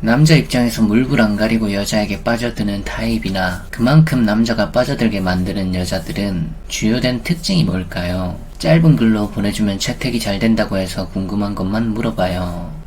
남자 입장에서 물불 안 가리고 여자에게 빠져드는 타입이나 그만큼 남자가 빠져들게 만드는 여자들은 주요된 특징이 뭘까요? 짧은 글로 보내주면 채택이 잘 된다고 해서 궁금한 것만 물어봐요.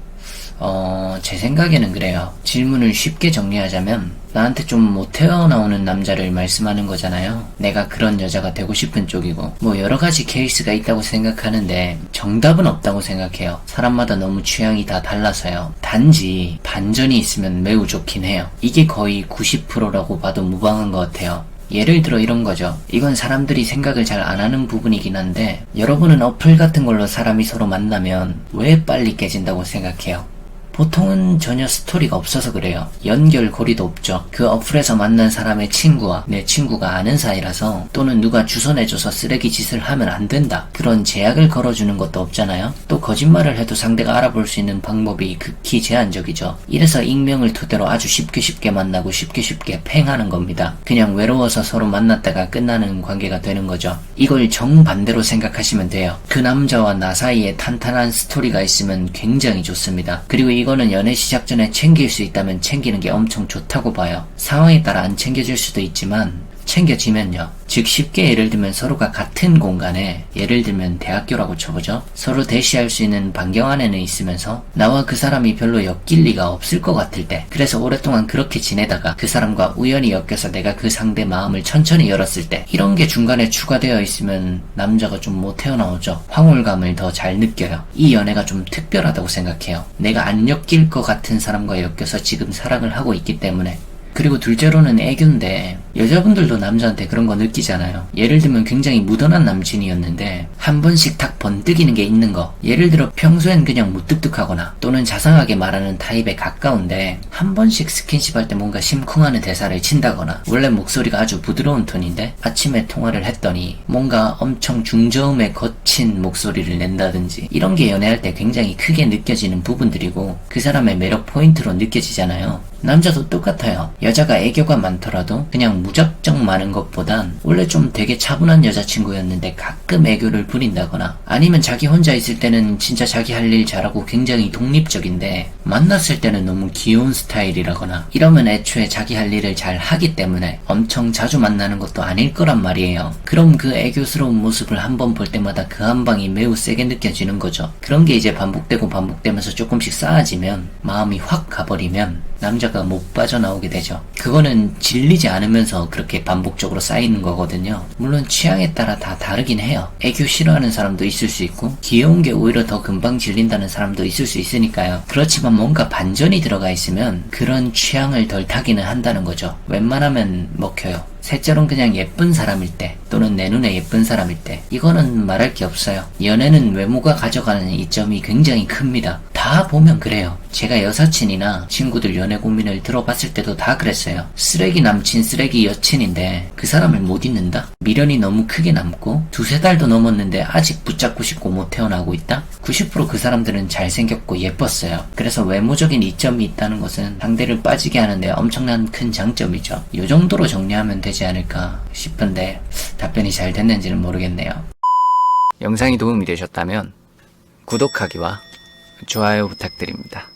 제 생각에는 그래요. 질문을 쉽게 정리하자면 나한테 좀 못 태어나오는 남자를 말씀하는 거잖아요. 내가 그런 여자가 되고 싶은 쪽이고 뭐 여러가지 케이스가 있다고 생각하는데 정답은 없다고 생각해요. 사람마다 너무 취향이 다 달라서요. 단지 반전이 있으면 매우 좋긴 해요. 이게 거의 90%라고 봐도 무방한 것 같아요. 예를 들어 이런 거죠. 이건 사람들이 생각을 잘 안 하는 부분이긴 한데 여러분은 어플 같은 걸로 사람이 서로 만나면 왜 빨리 깨진다고 생각해요? 보통은 전혀 스토리가 없어서 그래요. 연결고리도 없죠. 그 어플에서 만난 사람의 친구와 내 친구가 아는 사이라서, 또는 누가 주소 내줘서 쓰레기 짓을 하면 안 된다, 그런 제약을 걸어주는 것도 없잖아요. 또 거짓말을 해도 상대가 알아볼 수 있는 방법이 극히 제한적이죠. 이래서 익명을 토대로 아주 쉽게 만나고 쉽게 팽하는 겁니다. 그냥 외로워서 서로 만났다가 끝나는 관계가 되는 거죠. 이걸 정반대로 생각하시면 돼요. 그 남자와 나 사이에 탄탄한 스토리가 있으면 굉장히 좋습니다. 그리고 이거는 연애 시작 전에 챙길 수 있다면 챙기는 게 엄청 좋다고 봐요. 상황에 따라 안 챙겨질 수도 있지만 챙겨지면요. 즉 쉽게 예를 들면 서로가 같은 공간에, 예를 들면 대학교라고 쳐보죠. 서로 대시할 수 있는 반경 안에는 있으면서 나와 그 사람이 별로 엮일 리가 없을 것 같을 때, 그래서 오랫동안 그렇게 지내다가 그 사람과 우연히 엮여서 내가 그 상대 마음을 천천히 열었을 때, 이런 게 중간에 추가되어 있으면 남자가 좀 못 태어나오죠. 황홀감을 더 잘 느껴요. 이 연애가 좀 특별하다고 생각해요. 내가 안 엮일 것 같은 사람과 엮여서 지금 사랑을 하고 있기 때문에. 그리고 둘째로는 애교인데, 여자분들도 남자한테 그런 거 느끼잖아요. 예를 들면 굉장히 무던한 남친이었는데 한 번씩 탁 번뜩이는 게 있는 거. 예를 들어 평소엔 그냥 무뚝뚝하거나 또는 자상하게 말하는 타입에 가까운데 한 번씩 스킨십 할 때 뭔가 심쿵하는 대사를 친다거나, 원래 목소리가 아주 부드러운 톤인데 아침에 통화를 했더니 뭔가 엄청 중저음의 거친 목소리를 낸다든지, 이런 게 연애할 때 굉장히 크게 느껴지는 부분들이고 그 사람의 매력 포인트로 느껴지잖아요. 남자도 똑같아요. 여자가 애교가 많더라도 그냥 무작정 많은 것보단 원래 좀 되게 차분한 여자친구였는데 가끔 애교를 부린다거나, 아니면 자기 혼자 있을 때는 진짜 자기 할 일 잘하고 굉장히 독립적인데 만났을 때는 너무 귀여운 스타일이라거나, 이러면 애초에 자기 할 일을 잘 하기 때문에 엄청 자주 만나는 것도 아닐 거란 말이에요. 그럼 그 애교스러운 모습을 한 번 볼 때마다 그 한 방이 매우 세게 느껴지는 거죠. 그런 게 이제 반복되면서 조금씩 쌓아지면, 마음이 확 가버리면 남자가 못 빠져나오게 되죠. 그거는 질리지 않으면서 그렇게 반복적으로 쌓이는 거거든요. 물론 취향에 따라 다 다르긴 해요. 애교 싫어하는 사람도 있을 수 있고 귀여운 게 오히려 더 금방 질린다는 사람도 있을 수 있으니까요. 그렇지만 뭔가 반전이 들어가 있으면 그런 취향을 덜 타기는 한다는 거죠. 웬만하면 먹혀요. 셋째로는 그냥 예쁜 사람일 때, 또는 내 눈에 예쁜 사람일 때, 이거는 말할 게 없어요. 연애는 외모가 가져가는 이점이 굉장히 큽니다. 다 보면 그래요. 제가 여사친이나 친구들 연애 고민을 들어봤을 때도 다 그랬어요. 쓰레기 남친, 쓰레기 여친인데 그 사람을 못 잊는다? 미련이 너무 크게 남고 두세 달도 넘었는데 아직 붙잡고 싶고 못 태어나고 있다? 90% 그 사람들은 잘생겼고 예뻤어요. 그래서 외모적인 이점이 있다는 것은 상대를 빠지게 하는데 엄청난 큰 장점이죠. 이 정도로 정리하면 되지 않을까 싶은데 답변이 잘 됐는지는 모르겠네요. 영상이 도움이 되셨다면 구독하기와 좋아요 부탁드립니다.